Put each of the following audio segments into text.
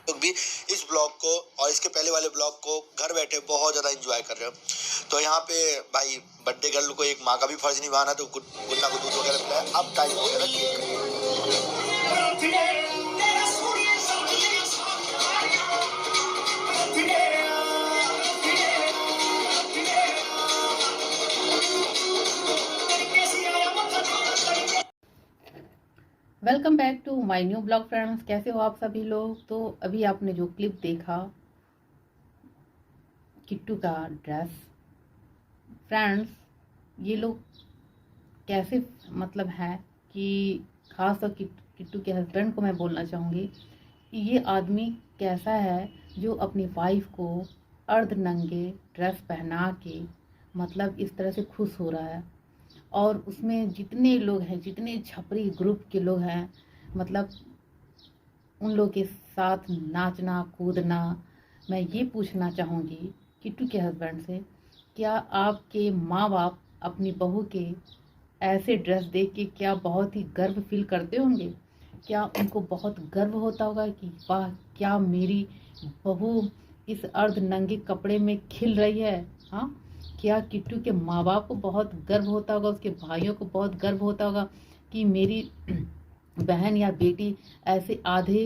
लोग भी इस ब्लॉग को और इसके पहले वाले ब्लॉग को घर बैठे बहुत ज़्यादा एंजॉय कर रहे हो। तो यहाँ पे भाई बर्थडे गर्ल को एक माँ का भी फर्ज निभाना, तो गुन्ना को दूध वगैरह पिलाया। अब टाइम हो गया ना cake welcome back to my new blog friends. कैसे हो आप सभी लोग। तो अभी आपने जो क्लिप देखा किट्टू का ड्रेस, फ्रेंड्स ये लोग कैसे मतलब है कि खास तौर किट्टू के हस्बैंड को मैं बोलना चाहूँगी कि ये आदमी कैसा है जो अपनी वाइफ को अर्ध नंगे ड्रेस पहना के मतलब इस तरह से खुश हो रहा है। और उसमें जितने लोग हैं, जितने छपरी ग्रुप के लोग हैं, मतलब उन लोग के साथ नाचना कूदना। मैं ये पूछना चाहूँगी किट्टू के हस्बैंड से, क्या आपके माँ बाप अपनी बहू के ऐसे ड्रेस देख के क्या बहुत ही गर्व फील करते होंगे? क्या उनको बहुत गर्व होता होगा कि वाह, क्या मेरी बहू इस अर्ध नंगे कपड़े में खिल रही है? हाँ, क्या किट्टू के माँ बाप को बहुत गर्व होता होगा, उसके भाइयों को बहुत गर्व होता होगा कि मेरी बहन या बेटी ऐसे आधे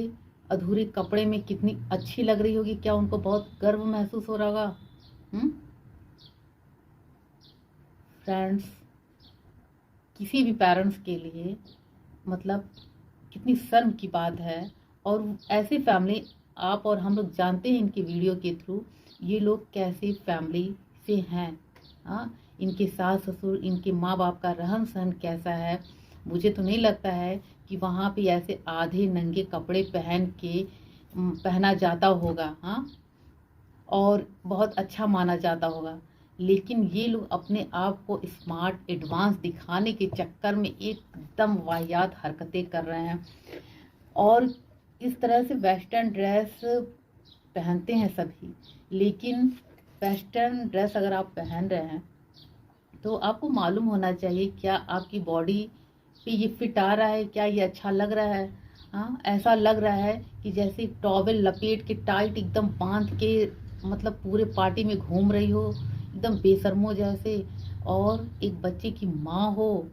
अधूरे कपड़े में कितनी अच्छी लग रही होगी? क्या उनको बहुत गर्व महसूस हो रहा होगा? फ्रेंड्स, किसी भी पेरेंट्स के लिए मतलब कितनी शर्म की बात है। और ऐसे फैमिली आप और हम लोग जानते हैं इनके वीडियो के थ्रू ये लोग कैसे फैमिली से हैं। हाँ, इनके सास ससुर, इनके माँ बाप का रहन सहन कैसा है। मुझे तो नहीं लगता है कि वहाँ पे ऐसे आधे नंगे कपड़े पहना जाता होगा। हाँ, और बहुत अच्छा माना जाता होगा। लेकिन ये लोग अपने आप को स्मार्ट एडवांस दिखाने के चक्कर में एकदम वाहियात हरकतें कर रहे हैं। और इस तरह से वेस्टर्न ड्रेस पहनते हैं सभी, लेकिन वेस्टर्न ड्रेस अगर आप पहन रहे हैं तो आपको मालूम होना चाहिए क्या आपकी बॉडी पे ये फिट आ रहा है, क्या ये अच्छा लग रहा है। हाँ, ऐसा लग रहा है कि जैसे टॉवेल लपेट के टाइट एकदम बांध के मतलब पूरे पार्टी में घूम रही हो, एकदम बेशर्मो जैसे। और एक बच्चे की माँ हो,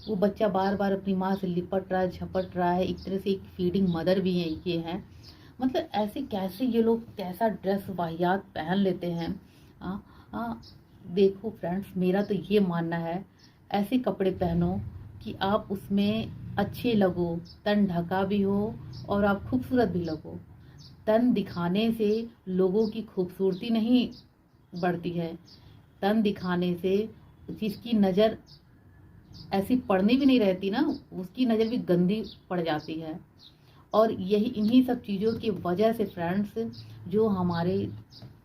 वो बच्चा बार बार अपनी माँ से लिपट रहा है, झपट रहा है, एक तरह से एक फीडिंग मदर भी है ये है। मतलब ऐसे कैसे ये लोग कैसा ड्रेस वाहियात पहन लेते हैं। हाँ हाँ, देखो फ्रेंड्स, मेरा तो ये मानना है ऐसे कपड़े पहनो कि आप उसमें अच्छे लगो, तन ढका भी हो और आप खूबसूरत भी लगो। तन दिखाने से लोगों की खूबसूरती नहीं बढ़ती है। तन दिखाने से जिसकी नज़र ऐसी पड़नी भी नहीं रहती ना, उसकी नज़र भी गंदी पड़ जाती है। और यही इन्हीं सब चीज़ों की वजह से फ्रेंड्स जो हमारे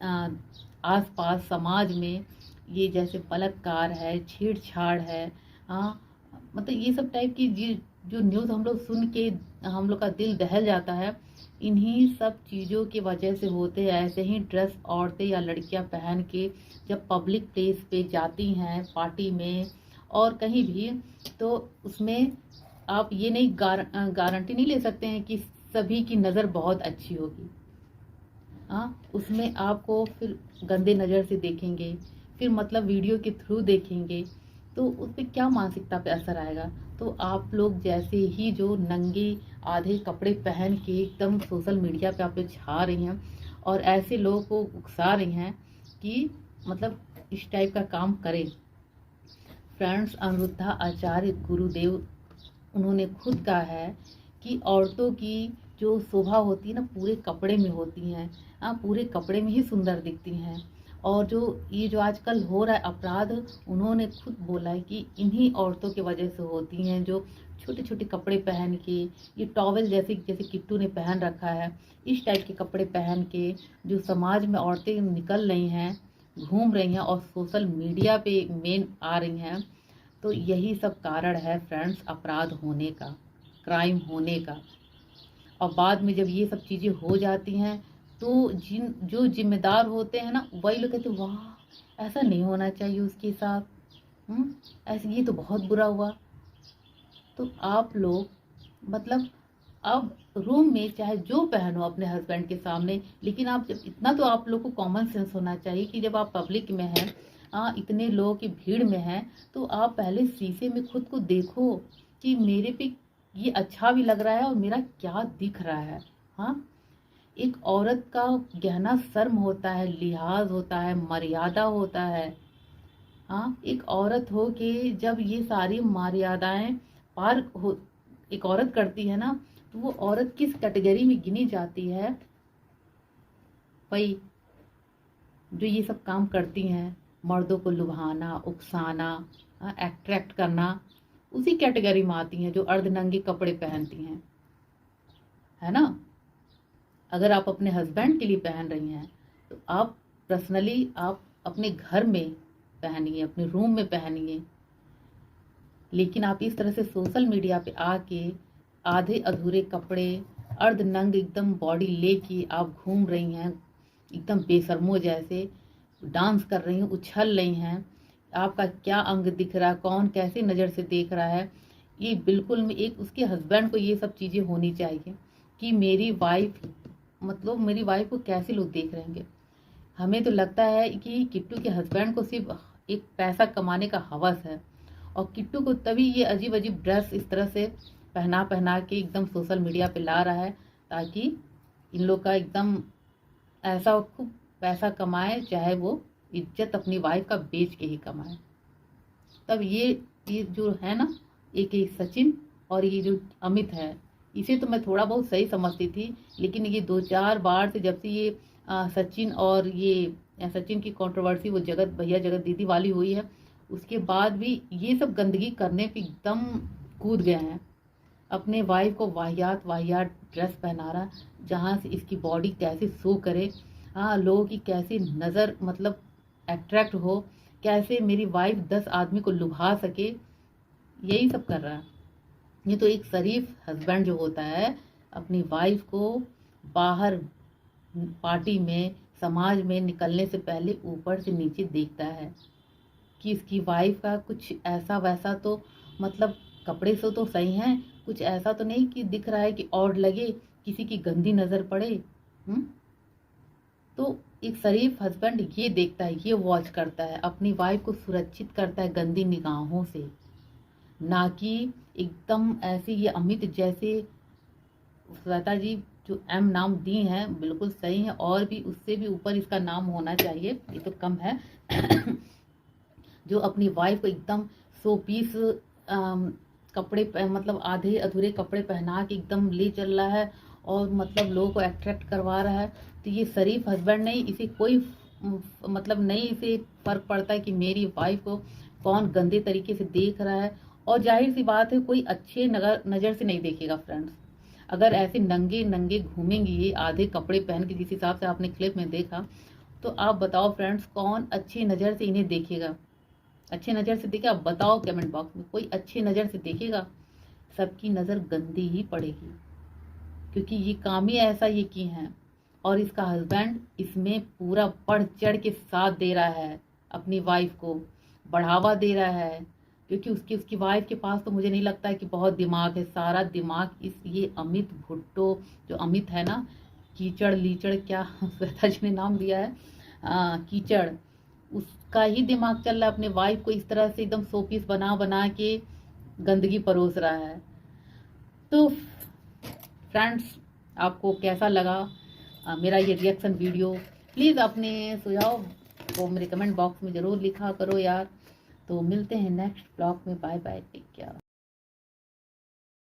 आसपास समाज में ये जैसे बलात्कार है, छेड़छाड़ है, हाँ, मतलब ये सब टाइप की जो न्यूज़ हम लोग सुन के हम लोग का दिल दहल जाता है, इन्हीं सब चीज़ों की वजह से होते हैं। ऐसे ही ड्रेस औरतें या लड़कियां पहन के जब पब्लिक प्लेस पे जाती हैं, पार्टी में और कहीं भी, तो उसमें आप ये नहीं गारंटी नहीं ले सकते हैं कि सभी की नज़र बहुत अच्छी होगी। हाँ, उसमें आपको फिर गंदे नज़र से देखेंगे, फिर मतलब वीडियो के थ्रू देखेंगे, तो उस पर क्या मानसिकता पे असर आएगा। तो आप लोग जैसे ही जो नंगे आधे कपड़े पहन के एकदम सोशल मीडिया पे आप लोग छा रही हैं और ऐसे लोगों को उकसा रही हैं कि मतलब इस टाइप का काम करें। फ्रेंड्स, अनिरुद्धा आचार्य गुरुदेव उन्होंने खुद कहा है कि औरतों की जो शोभा होती है ना पूरे कपड़े में होती हैं। हाँ, पूरे कपड़े में ही सुंदर दिखती हैं। और जो ये जो आजकल हो रहा है अपराध, उन्होंने खुद बोला है कि इन्हीं औरतों की वजह से होती हैं, जो छोटे छोटे कपड़े पहन के, ये टॉवेल जैसे जैसे किट्टू ने पहन रखा है, इस टाइप के कपड़े पहन के जो समाज में औरतें निकल रही हैं, घूम रही हैं और सोशल मीडिया पे मेन आ रही हैं। तो यही सब कारण है फ्रेंड्स अपराध होने का, क्राइम होने का। और बाद में जब ये सब चीज़ें हो जाती हैं तो जो जिम्मेदार होते हैं ना वही लोग कहते हैं वाह, ऐसा नहीं होना चाहिए उसके साथ। ऐसे ये तो बहुत बुरा हुआ। तो आप लोग मतलब अब रूम में चाहे जो पहनो अपने हस्बैंड के सामने, लेकिन आप जब इतना तो आप लोग को कॉमन सेंस होना चाहिए कि जब आप पब्लिक में हैं, इतने लोगों की भीड़ में हैं, तो आप पहले शीशे में खुद को देखो कि मेरे पे ये अच्छा भी लग रहा है और मेरा क्या दिख रहा है। हाँ, एक औरत का गहना शर्म होता है, लिहाज होता है, मर्यादा होता है। हाँ, एक औरत हो के जब ये सारी मर्यादाएं पार हो एक औरत करती है ना, तो वो औरत किस कैटेगरी में गिनी जाती है भाई? जो ये सब काम करती हैं, मर्दों को लुभाना, उकसाना, अट्रैक्ट करना, उसी कैटेगरी में आती हैं जो अर्धनंगे कपड़े पहनती हैं, है ना। अगर आप अपने हस्बैंड के लिए पहन रही हैं तो आप पर्सनली आप अपने घर में पहनिए, अपने रूम में पहनिए। लेकिन आप इस तरह से सोशल मीडिया पे आके आधे अधूरे कपड़े, अर्धनंग एकदम बॉडी लेके आप घूम रही हैं, एकदम बेशर्मों जैसे डांस कर रही हैं, उछल रही हैं। आपका क्या अंग दिख रहा है, कौन कैसे नज़र से देख रहा है, ये बिल्कुल में एक उसके हस्बैंड को ये सब चीज़ें होनी चाहिए कि मेरी वाइफ, मतलब मेरी वाइफ को कैसे लोग देख रहे हैं। हमें तो लगता है कि किट्टू के हस्बैंड को सिर्फ एक पैसा कमाने का हवस है, और किट्टू को तभी ये अजीब अजीब ड्रेस इस तरह से पहना पहना के एकदम सोशल मीडिया पे ला रहा है, ताकि इन लोग का एकदम ऐसा खूब पैसा कमाए, चाहे वो इज्जत अपनी वाइफ का बेच के ही कमाए। तब ये जो है ना, एक ये सचिन और ये जो अमित है, इसे तो मैं थोड़ा बहुत सही समझती थी, लेकिन ये 2-4 बार से जब से ये सचिन और ये सचिन की कंट्रोवर्सी वो जगत भैया जगत दीदी वाली हुई है, उसके बाद भी ये सब गंदगी करने पे एकदम कूद गए हैं। अपने वाइफ को वाहियात वाहियात ड्रेस पहना रहा, जहाँ से इसकी बॉडी कैसे शो करे, लोगों की कैसे नज़र मतलब अट्रैक्ट हो, कैसे मेरी वाइफ 10 आदमी को लुभा सके, यही सब कर रहा है। ये तो एक शरीफ हस्बैंड जो होता है अपनी वाइफ को बाहर पार्टी में, समाज में निकलने से पहले ऊपर से नीचे देखता है कि इसकी वाइफ का कुछ ऐसा वैसा तो मतलब कपड़े से तो सही हैं, कुछ ऐसा तो नहीं कि दिख रहा है कि और लगे किसी की गंदी नज़र पड़े। तो एक शरीफ हस्बैंड ये देखता है, ये वॉच करता है, अपनी वाइफ को सुरक्षित करता है गंदी निगाहों से, ना कि एकदम ऐसे ये अमित जैसे। श्वेता जी जो एम नाम दी हैं बिल्कुल सही है, और भी उससे भी ऊपर इसका नाम होना चाहिए, ये तो कम है। जो अपनी वाइफ को एकदम 100 पीस कपड़े मतलब आधे अधूरे कपड़े पहना के एकदम ले चल रहा है और मतलब लोगों को अट्रैक्ट करवा रहा है। तो ये शरीफ हस्बैंड नहीं, इसे कोई मतलब नहीं इसे फर्क पड़ता है कि मेरी वाइफ को कौन गंदे तरीके से देख रहा है। और जाहिर सी बात है कोई अच्छे नज़र से नहीं देखेगा फ्रेंड्स। अगर ऐसे नंगे नंगे घूमेंगी ये आधे कपड़े पहन के, जिस हिसाब से आपने क्लिप में देखा, तो आप बताओ फ्रेंड्स कौन अच्छी नज़र से इन्हें देखेगा? अच्छे नज़र से देखे आप बताओ कमेंट बॉक्स में, कोई अच्छी नज़र से देखेगा? सबकी नज़र गंदी ही पड़ेगी, क्योंकि ये काम ही ऐसा ये की हैं। और इसका हस्बैंड इसमें पूरा बढ़ चढ़ के साथ दे रहा है, अपनी वाइफ को बढ़ावा दे रहा है, क्योंकि उसकी वाइफ के पास तो मुझे नहीं लगता है कि बहुत दिमाग है। सारा दिमाग ये अमित भुट्टो जो अमित है ना, कीचड़ लीचड़ क्या श्वेता जी ने नाम दिया है, कीचड़, उसका ही दिमाग चल रहा है। अपने वाइफ को इस तरह से एकदम 100 पीस बना बना के गंदगी परोस रहा है। तो फ्रेंड्स आपको कैसा लगा मेरा ये रिएक्शन वीडियो? प्लीज़ अपने सुझाव को मेरे कमेंट बॉक्स में ज़रूर लिखा करो यार। तो मिलते हैं नेक्स्ट ब्लॉग में। Bye bye, take care.